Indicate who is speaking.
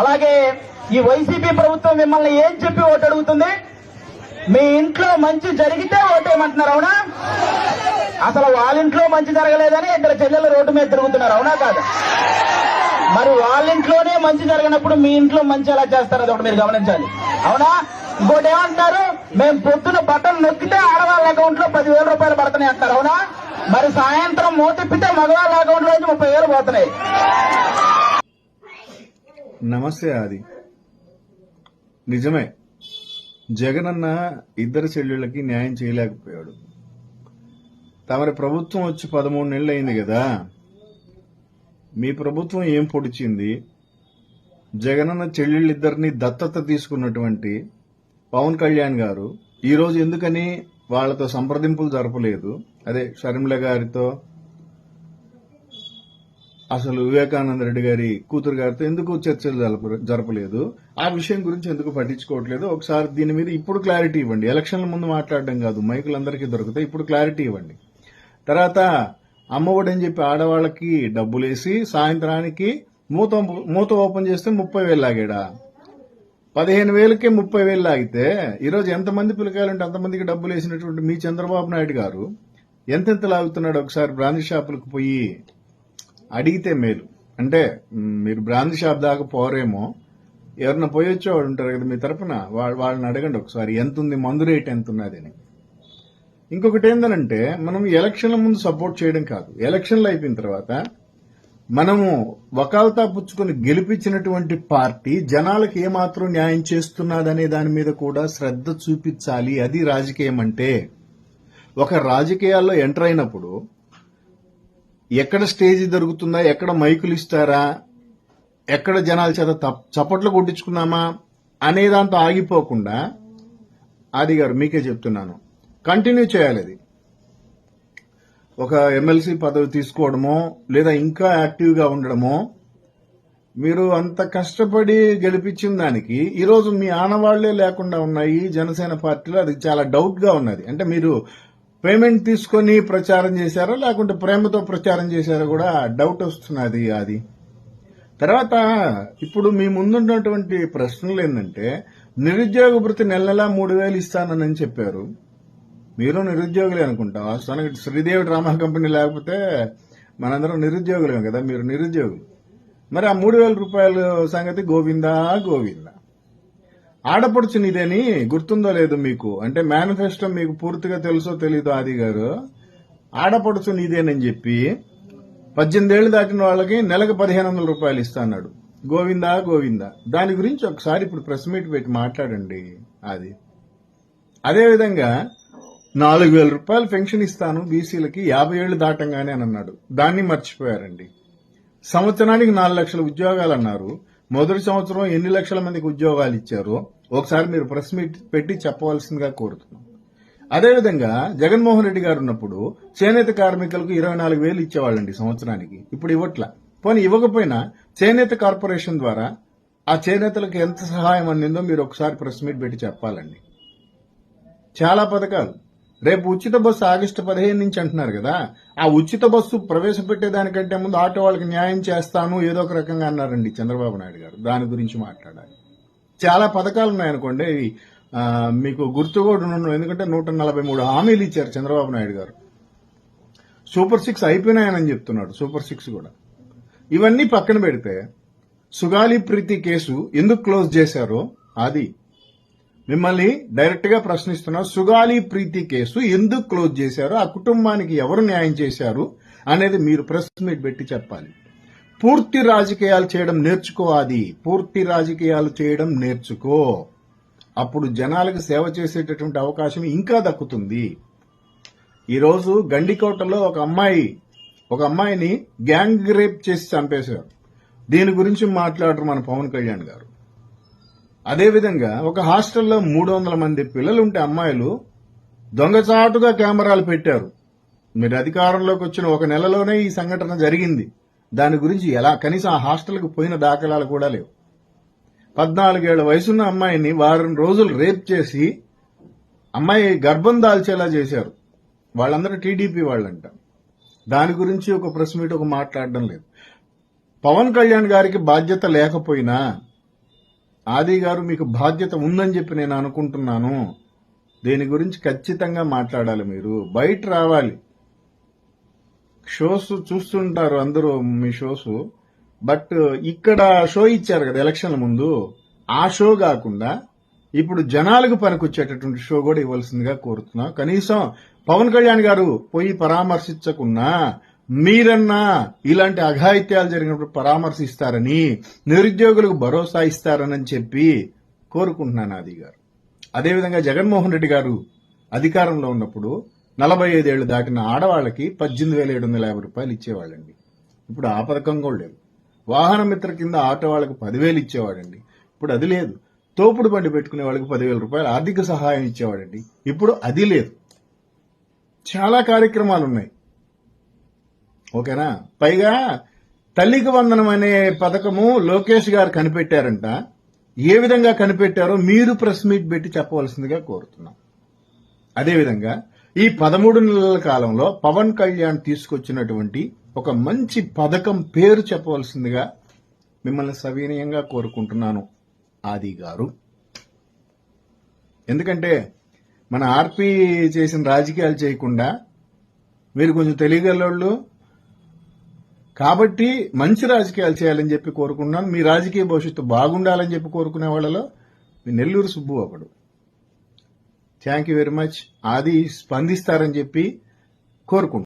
Speaker 1: అలాగే ఈ వైసీపీ ప్రభుత్వం మిమ్మల్ని ఏం చెప్పి ఓటు అడుగుతుంది? మీ ఇంట్లో మంచి జరిగితే ఓటేయమంటున్నారు, అవునా? అసలు వాళ్ళ ఇంట్లో మంచి జరగలేదని ఇద్దరు చెల్లెలు రోడ్డు మీద తిరుగుతున్నారు, అవునా కాదు? మరి వాళ్ళ ఇంట్లోనే మంచి జరగనప్పుడు మీ ఇంట్లో మంచి ఎలా చేస్తారు? అది ఒకటి మీరు గమనించాలి, అవునా? ఇంకోటి ఏమంటారు, మేము పొద్దున బటన్ నొక్కితే ఆడవాళ్ళ అకౌంట్ లో 10,000 రూపాయలు పడుతున్నాయి అంటారు, అవునా? మరి సాయంత్రం మోతిప్పితే మగవాళ్ళ అకౌంట్ లో 30,000 పోతున్నాయి.
Speaker 2: నమస్తే. అది నిజమే. జగనన్న ఇద్దరు చెల్లెళ్ళకి న్యాయం చేయలేకపోయాడు. తమరి ప్రభుత్వం వచ్చి 13 నెలలు అయింది కదా. మీ ప్రభుత్వం ఏం పొడిచింది? జగనన్న చెల్లెళ్ళిద్దరిని దత్తత తీసుకున్నటువంటి పవన్ కళ్యాణ్ గారు ఈరోజు ఎందుకని వాళ్లతో సంప్రదింపులు జరపలేదు? అదే షర్మిల గారితో, అసలు వివేకానంద రెడ్డి గారి కూతురు గారితో ఎందుకు చర్చలు జరపలేదు? ఆ విషయం గురించి ఎందుకు పట్టించుకోవట్లేదు? ఒకసారి దీని మీద ఇప్పుడు క్లారిటీ ఇవ్వండి. ఎలక్షన్ల ముందు మాట్లాడడం కాదు, మైకులందరికీ దొరుకుతాయి. ఇప్పుడు క్లారిటీ ఇవ్వండి. తర్వాత అమ్మఒడి అని చెప్పి ఆడవాళ్లకి డబ్బులేసి సాయంత్రానికి మూత ఓపెన్ చేస్తే 30,000 లాగాడా? 15,000కే 30,000 లాగితే ఈరోజు ఎంతమంది పిల్లకాయలుంటే అంతమందికి డబ్బులు వేసినటువంటి మీ చంద్రబాబు నాయుడు గారు ఎంతెంత లాగుతున్నాడు? ఒకసారి బ్రాంచ్ షాపులకు పోయి అడిగితే మేలు. అంటే మీరు బ్రాంచ్ షాప్ దాకా పోరేమో, ఎవరన్నా పోయొచ్చేవాడు ఉంటారు కదా మీ తరఫున, వాళ్ళని అడగండి ఒకసారి ఎంత ఉంది, మందు రేట్ ఎంత ఉన్నది అని. ఇంకొకటి ఏంటంటే, మనం ఎలక్షన్ల ముందు సపోర్ట్ చేయడం కాదు, ఎలక్షన్లు అయిపోయిన తర్వాత మనము వకాల్తా పుచ్చుకుని గెలిపించినటువంటి పార్టీ జనాలకు ఏమాత్రం న్యాయం చేస్తున్నదనే దాని మీద కూడా శ్రద్ధ చూపించాలి. అది రాజకీయం అంటే. ఒక రాజకీయాల్లో ఎంటర్ అయినప్పుడు ఎక్కడ స్టేజ్ దొరుకుతుందా, ఎక్కడ మైకులు ఇస్తారా, ఎక్కడ జనాల చేత చప్పట్లు కొట్టించుకున్నామా అనే దాంతో ఆగిపోకుండా, ఆది గారు మీకే చెప్తున్నాను, కంటిన్యూ చేయాలి. అది ఒక ఎమ్మెల్సీ పదవి తీసుకోవడమో లేదా ఇంకా యాక్టివ్గా ఉండడమో, మీరు అంత కష్టపడి గెలిపించిన దానికి ఈరోజు మీ ఆనవాళ్లే లేకుండా ఉన్నాయి జనసేన పార్టీలో. అది చాలా డౌట్ గా ఉన్నది. అంటే మీరు పేమెంట్ తీసుకొని ప్రచారం చేశారో లేకుంటే ప్రేమతో ప్రచారం చేశారో కూడా డౌట్ వస్తున్నది. అది తర్వాత ఇప్పుడు మీ ముందున్నటువంటి ప్రశ్నలు ఏంటంటే, నిరుద్యోగ భృతి నెల నెలా 3,000 ఇస్తానని చెప్పారు. మీరు నిరుద్యోగులే అనుకుంటా. వాస్తవానికి శ్రీదేవి డ్రామా కంపెనీ లేకపోతే మనందరం నిరుద్యోగులే కదా. మీరు నిరుద్యోగులు. మరి ఆ 3,000 రూపాయల సంగతి గోవిందా గోవిందా. ఆడపడుచు నీదని గుర్తుందో లేదు మీకు? అంటే మేనిఫెస్టో మీకు పూర్తిగా తెలుసో తెలీదో ఆది గారు. ఆడపడుచు నీదేనని చెప్పి 18 ఏళ్లు దాటిన వాళ్ళకి నెలకు 1,500 రూపాయలు ఇస్తా అన్నాడు. గోవిందా గోవిందా. దాని గురించి ఒకసారి ఇప్పుడు ప్రెస్ మీట్ పెట్టి మాట్లాడండి. అది అదేవిధంగా 4,000 రూపాయలు పెన్షన్ ఇస్తాను బీసీలకి 50 ఏళ్లు దాటంగానే అని అన్నాడు. దాన్ని మర్చిపోయారండి. సంవత్సరానికి 4 లక్షల ఉద్యోగాలు అన్నారు. మొదటి సంవత్సరం ఎన్ని లక్షల మందికి ఉద్యోగాలు ఇచ్చారో ఒకసారి మీరు ప్రెస్ మీట్ పెట్టి చెప్పవలసిందిగా కోరుతున్నాం. అదేవిధంగా జగన్మోహన్ రెడ్డి గారు ఉన్నప్పుడు చేనేత కార్మికులకు 24,000 ఇచ్చేవాళ్ళండి సంవత్సరానికి. ఇప్పుడు ఇవ్వట్లా. పోనీ ఇవ్వకపోయినా చేనేత కార్పొరేషన్ ద్వారా ఆ చేనేతలకు ఎంత సహాయం అందిందో మీరు ఒకసారి ప్రెస్ మీట్ పెట్టి చెప్పాలండి. చాలా పథకాలు. రేపు ఉచిత బస్సు ఆగస్టు 15 నుంచి అంటున్నారు కదా. ఆ ఉచిత బస్సు ప్రవేశపెట్టేదానికంటే ముందు ఆటో వాళ్ళకి న్యాయం చేస్తాను ఏదో ఒక రకంగా అన్నారండి చంద్రబాబు నాయుడు గారు. దాని గురించి మాట్లాడాలి. చాలా పథకాలు ఉన్నాయనుకోండి, మీకు గుర్తు కూడా ఉండవు. ఎందుకంటే 143 హామీలు ఇచ్చారు చంద్రబాబు నాయుడు గారు. సూపర్ 6 అయిపోయినాయని చెప్తున్నాడు. సూపర్ 6 కూడా. ఇవన్నీ పక్కన పెడితే సుగాలి ప్రీతి కేసు ఎందుకు క్లోజ్ చేశారో అది మిమ్మల్ని డైరెక్ట్ గా ప్రశ్నిస్తున్నా. సుగాలి ప్రీతి కేసు ఎందుకు క్లోజ్ చేశారు, ఆ కుటుంబానికి ఎవరు న్యాయం చేశారు అనేది మీరు ప్రెస్ మీట్ పెట్టి చెప్పాలి. పూర్తి రాజకీయాలు చేయడం నేర్చుకో. అది పూర్తి రాజకీయాలు చేయడం నేర్చుకో. అప్పుడు జనాలకు సేవ చేసేటటువంటి అవకాశం ఇంకా దక్కుతుంది. ఈరోజు గండికోటలో ఒక అమ్మాయిని గ్యాంగ్ రేప్ చేసి చంపేశారు. దీని గురించి మాట్లాడరు మన పవన్ కళ్యాణ్ గారు. అదేవిధంగా ఒక హాస్టల్లో 300 మంది పిల్లలుంటే అమ్మాయిలు దొంగచాటుగా కెమెరాలు పెట్టారు. మీరు అధికారంలోకి వచ్చిన ఒక నెలలోనే ఈ సంఘటన జరిగింది. దాని గురించి ఎలా కనీసం ఆ హాస్టల్కు పోయిన దాఖలాలు కూడా లేవు. 14 ఏళ్ల వయసున్న అమ్మాయిని వారం రోజులు రేప్ చేసి అమ్మాయి గర్భం దాల్చేలా చేశారు. వాళ్ళందరూ టీడీపీ వాళ్ళంట. దాని గురించి ఒక ప్రెస్ మీట్ మాట్లాడడం లేదు. పవన్ కళ్యాణ్ గారికి బాధ్యత లేకపోయినా ఆది గారు మీకు బాధ్యత ఉందని చెప్పి నేను అనుకుంటున్నాను. దీని గురించి ఖచ్చితంగా మాట్లాడాలి. మీరు బయట రావాలి. షోస్ చూస్తుంటారు అందరూ మీ షోస్, బట్ ఇక్కడ షో ఇచ్చారు కదా ఎలక్షన్ల ముందు, ఆ షో కాకుండా ఇప్పుడు జనాలకు పనికొచ్చేటటువంటి షో కూడా ఇవ్వాల్సిందిగా కోరుతున్నా. కనీసం పవన్ కళ్యాణ్ గారు పోయి పరామర్శించకున్నా మీరన్నా ఇలాంటి అఘాయిత్యాలు జరిగినప్పుడు పరామర్శిస్తారని, నిరుద్యోగులకు భరోసా ఇస్తారని చెప్పి కోరుకుంటున్నాను ఆది గారు. అదేవిధంగా జగన్మోహన్ రెడ్డి గారు అధికారంలో ఉన్నప్పుడు 45 ఏళ్లు దాటిన ఆడవాళ్లకి 18,750 రూపాయలు ఇచ్చేవాళ్ళండి. ఇప్పుడు ఆ పథకం కూడా లేదు. వాహన మిత్ర కింద ఆటో వాళ్ళకి 10,000 ఇచ్చేవాడండి. ఇప్పుడు అది లేదు. తోపుడు బండి పెట్టుకునే వాళ్ళకి 10,000 రూపాయలు ఆర్థిక సహాయం ఇచ్చేవాడండి. ఇప్పుడు అది లేదు. చాలా కార్యక్రమాలు ఉన్నాయి. ఓకేనా? పైగా తల్లికి వందనం అనే పథకము లోకేష్ గారు కనిపెట్టారంట. ఏ విధంగా కనిపెట్టారో మీరు ప్రెస్ మీట్ పెట్టి చెప్పవలసిందిగా కోరుతున్నాం. అదేవిధంగా ఈ 13 నెలల కాలంలో పవన్ కళ్యాణ్ తీసుకొచ్చినటువంటి ఒక మంచి పథకం పేరు చెప్పవలసిందిగా మిమ్మల్ని సవినయంగా కోరుకుంటున్నాను ఆది గారు. ఎందుకంటే మన ఆర్పీ చేసిన రాజకీయాలు చేయకుండా మీరు కొంచెం తెలియగలవాళ్ళు కాబట్టి మంచి రాజకీయాలు చేయాలని చెప్పి కోరుకుంటున్నాను. మీ రాజకీయ భవిష్యత్తు బాగుండాలని చెప్పి కోరుకునే వాళ్ళలో మీ నెల్లూరు సుబ్బు ఒకడు. Thank you very much. ఆది స్పందిస్తారని చెప్పి కోరుకుంటున్నాను.